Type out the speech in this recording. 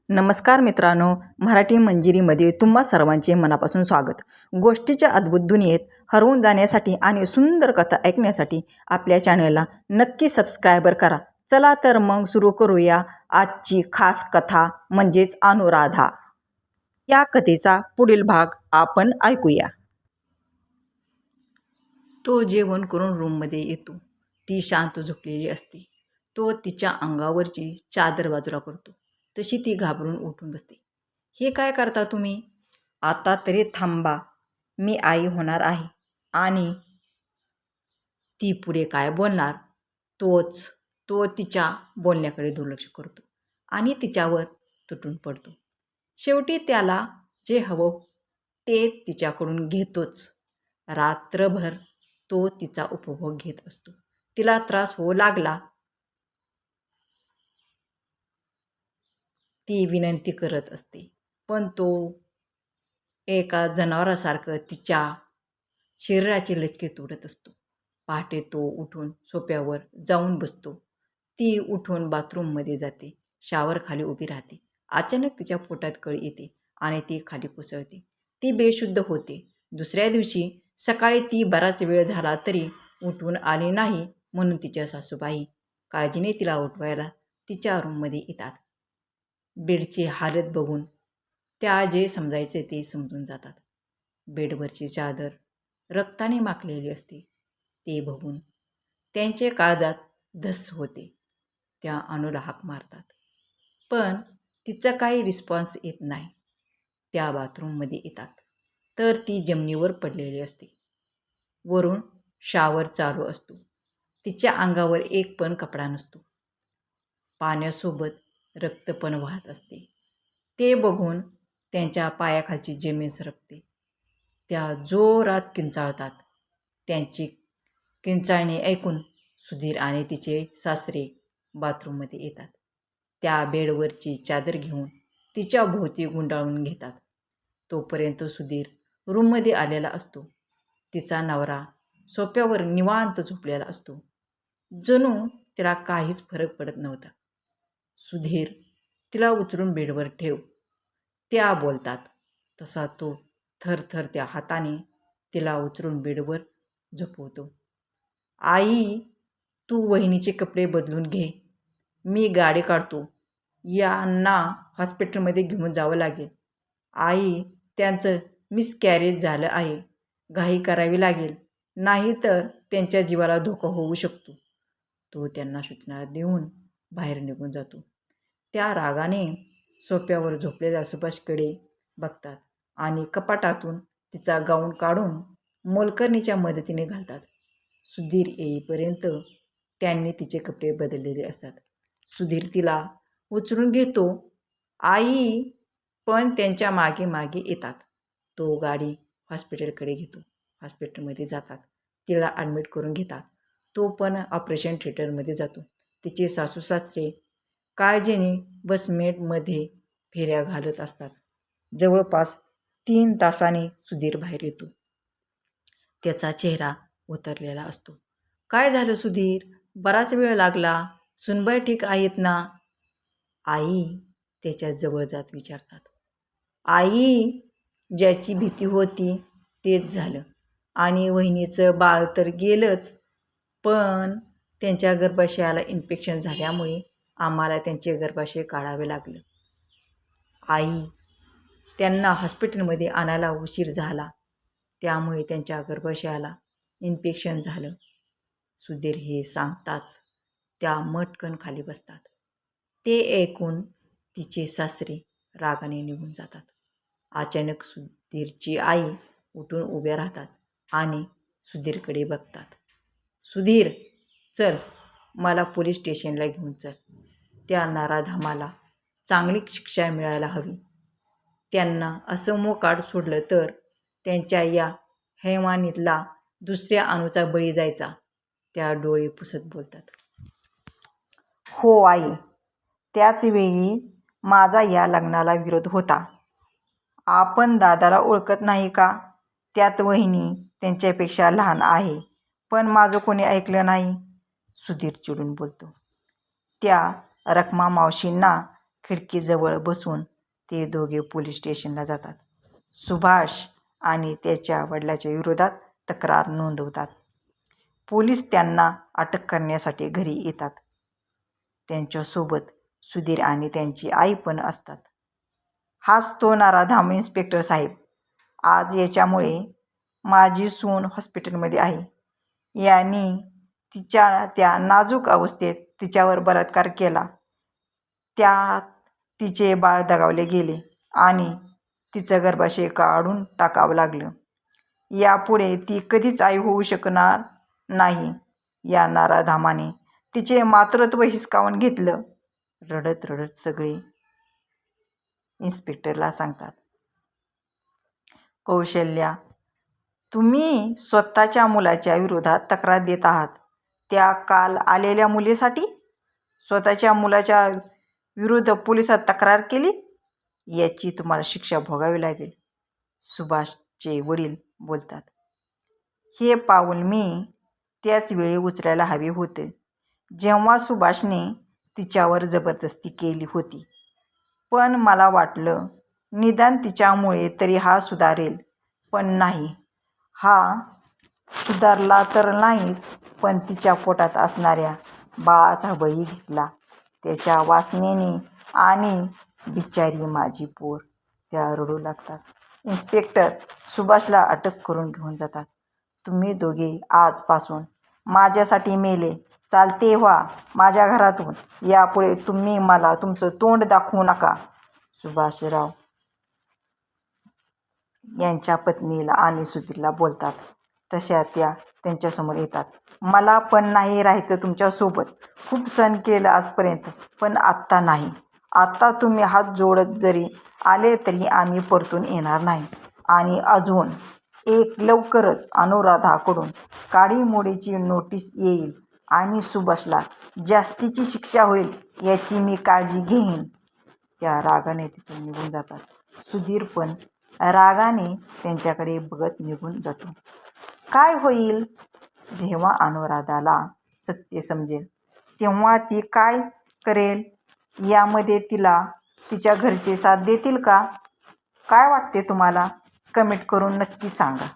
नमस्कार मित्रांनो, मराठी मंजिरीमध्ये तुम्हा सर्वांचे मनापासून स्वागत. गोष्टीच्या अद्भुत दुनियेत हरवून जाण्यासाठी आणि सुंदर कथा ऐकण्यासाठी आपल्या चॅनलला नक्की सबस्क्राईबर करा. चला तर मग सुरू करूया आजची खास कथा म्हणजेच अनुराधा. या कथेचा पुढील भाग आपण ऐकूया. तो जेवण करून रूममध्ये येतो. ती शांत झोपलेली असते. तो तिच्या अंगावरची चादर बाजूला करतो. तशी ती घाबरून उठून बसते. हे काय करता तुम्ही? आता तरी थांबा, मी आई होणार आहे. आणि ती पुढे काय बोलणार तो तिच्या बोलण्याकडे दुर्लक्ष करतो आणि तिच्यावर तुटून पडतो. शेवटी त्याला जे हवं ते तिच्याकडून घेतोच. रात्रभर तो तिचा उपभोग घेत असतो. तिला त्रास होऊ लागला. ती विनंती करत असते, पण तो एका जनावरासारखं तिच्या शरीराचे लचके तोडत असतो. पहाटे तो उठून सोफ्यावर जाऊन बसतो. ती उठून बाथरूममध्ये जाते. शावर खाली उभी राहते. अचानक तिच्या पोटात कळ येते आणि ती खाली कोसळते. ती बेशुद्ध होते. दुसऱ्या दिवशी सकाळी ती बराच वेळ झाला तरी उठून आली नाही, म्हणून तिच्या सासूबाई काळजीने तिला उठवायला तिच्या रूममध्ये येतात. बेडची हालत बघून त्या जे समजायचे ते समजून जातात. बेडवरची चादर रक्ताने माखलेली असते. ते बघून त्यांचे काळजात धस्स होते. त्या अनुला हाक मारतात, पण तिचा काही रिस्पॉन्स येत नाही. त्या बाथरूममध्ये येतात तर ती जमिनीवर पडलेली असते. वरून शावर चालू असतो. तिच्या अंगावर एक पण कपडा नसतो. पाण्यासोबत रक्त पण वाहत असते. ते बघून त्यांच्या पायाखालची जमीन सरकते. त्या जोरात किंचाळतात. त्यांची किंचाळणी ऐकून सुधीर आणि तिचे सासरे बाथरूममध्ये येतात. त्या बेडवरची चादर घेऊन तिच्या भोवती गुंडाळून घेतात. तोपर्यंत सुधीर रूममध्ये आलेला असतो. तिचा नवरा सोफ्यावर निवांत झोपलेला असतो. जणू तिला काहीच फरक पडत नव्हता. सुधीर, तिला उचलून बेडवर ठेव, त्या बोलतात. तसा तो थरथर त्या हाताने तिला उचलून बेडवर झोपवतो. आई, तू वहिनीचे कपडे बदलून घे, मी गाडी काढतो, यांना हॉस्पिटलमध्ये घेऊन जावं लागेल. आई, त्यांचं मिसकॅरेज झालं आहे, घाई करावी लागेल, नाहीतर त्यांच्या जीवाला धोका होऊ शकतो. तो त्यांना सूचना देऊन बाहेर निघून जातो. त्या रागाने सोफ्यावर झोपलेल्या सुभाषकडे बघतात आणि कपाटातून तिचा गाऊन काढून मोलकरणीच्या मदतीने घालतात. सुधीर येईपर्यंत त्यांनी तिचे कपडे बदललेले असतात. सुधीर तिला उचलून घेतो. आई, पण त्यांच्या मागे मागे येतात. तो गाडी हॉस्पिटलकडे घेतो. हॉस्पिटलमध्ये जातात. तिला ॲडमिट करून घेतात. तो पण ऑपरेशन थिएटरमध्ये जातो. तिचे सासू सासरे काळजीने बसमेटमध्ये फेऱ्या घालत असतात. जवळपास 3 तासांनी सुधीर बाहेर येतो. त्याचा चेहरा उतरलेला असतो. काय झालं सुधीर? बराच वेळ लागला. सुनबाई ठीक आहेत ना? आई त्याच्या जवळ जात विचारतात. आई, ज्याची भीती होती तेच झालं. आणि वहिनीचं बाळ तर गेलंच, पण त्यांच्या गर्भाशयाला इन्फेक्शन झाल्यामुळे आम्हाला त्यांचे गर्भाशय काढावे लागलं. आई, त्यांना हॉस्पिटलमध्ये आणायला उशीर झाला, त्यामुळे त्यांच्या गर्भाशयाला इन्फेक्शन झालं. सुधीर हे सांगताच त्या मटकन खाली बसतात. ते ऐकून तिचे सासरे रागाने निघून जातात. अचानक सुधीरची आई उठून उभ्या राहतात आणि सुधीरकडे बघतात. सुधीर, चल, मला पोलीस स्टेशनला घेऊन चल. त्या नराधमाला चांगली शिक्षा मिळायला हवी. त्यांना असं मोकाट सोडलं तर त्यांच्या या हैवानीतला दुसऱ्या अणूचा बळी जायचा. त्या डोळे पुसत बोलतात. हो आई, त्याच वेळी माझा या लग्नाला विरोध होता. आपण दादाला ओळखत नाही का? त्यात वहिनी त्यांच्यापेक्षा लहान आहे, पण माझं कोणी ऐकलं नाही. सुधीर चिडून बोलतो. त्या रखमा मावशींना खिडकीजवळ बसून ते दोघे पोलीस स्टेशनला जातात. सुभाष आणि त्याच्या वडिलाच्या विरोधात तक्रार नोंदवतात. पोलीस त्यांना अटक करण्यासाठी घरी येतात. त्यांच्यासोबत सुधीर आणि त्यांची आई पण असतात. हाच तो नराधाम इन्स्पेक्टर साहेब. आज याच्यामुळे माझी सून हॉस्पिटलमध्ये आहे. यांनी तिच्या त्या नाजूक अवस्थेत तिच्यावर बलात्कार केला. त्यात तिचे बाळ दगावले गेले आणि तिचं गर्भाशय काढून टाकावं लागलं. यापुढे ती कधीच आई होऊ शकणार नाही. या नराधामाने तिचे मातृत्व हिसकावून घेतलं. रडत रडत सगळे इन्स्पेक्टरला सांगतात. कौशल्या, तुम्ही स्वतःच्या मुलाच्या विरोधात तक्रार देत आहात. त्या काल आलेल्या मुलीसाठी स्वतःच्या मुलाच्या विरुद्ध पोलिसात तक्रार केली. याची तुम्हाला शिक्षा भोगावी लागेल. सुभाषचे वडील बोलतात. हे पाऊल मी त्याच वेळी उचलायला हवे होते जेव्हा सुभाषने तिच्यावर जबरदस्ती केली होती. पण मला वाटलं निदान तिच्यामुळे तरी हा सुधारेल. पण नाही. हा सुधारला तर नाहीच, पण तिच्या पोटात असणाऱ्या बाळाचा बळी घेतला त्याच्या वासनेने. आणि बिचारी माझी पोर. त्या रडू लागतात. इन्स्पेक्टर सुभाषला अटक करून घेऊन जातात. तुम्ही दोघे आजपासून माझ्यासाठी मेले. चालते व्हा माझ्या घरातून. यापुढे तुम्ही मला तुमचं तोंड दाखवू नका. सुभाषराव यांच्या पत्नीला आणि सुधीरला बोलतात तशा त्या त्यांच्यासमोर येतात. मला पण नाही राहायचं तुमच्यासोबत. खूप सहन केलं आजपर्यंत, पण आत्ता नाही. आत्ता तुम्ही हात जोडत जरी आले तरी आम्ही परतून येणार नाही. आणि अजून एक, लवकरच अनुराधाकडून काडीमोडीची नोटीस येईल आणि सुभाषला जास्तीची शिक्षा होईल याची मी काळजी घेईन. त्या रागाने तिथून निघून जातात. सुधीर पण रागाने त्यांच्याकडे बघत निघून जातो. काय होईल जेव्हा अनुराधाला सत्य समजेल तेव्हा ती काय करेल? यामध्ये तिला तिच्या घरचे साथ देतील का? काय वाटते तुम्हाला? कमेंट करून नक्की सांगा.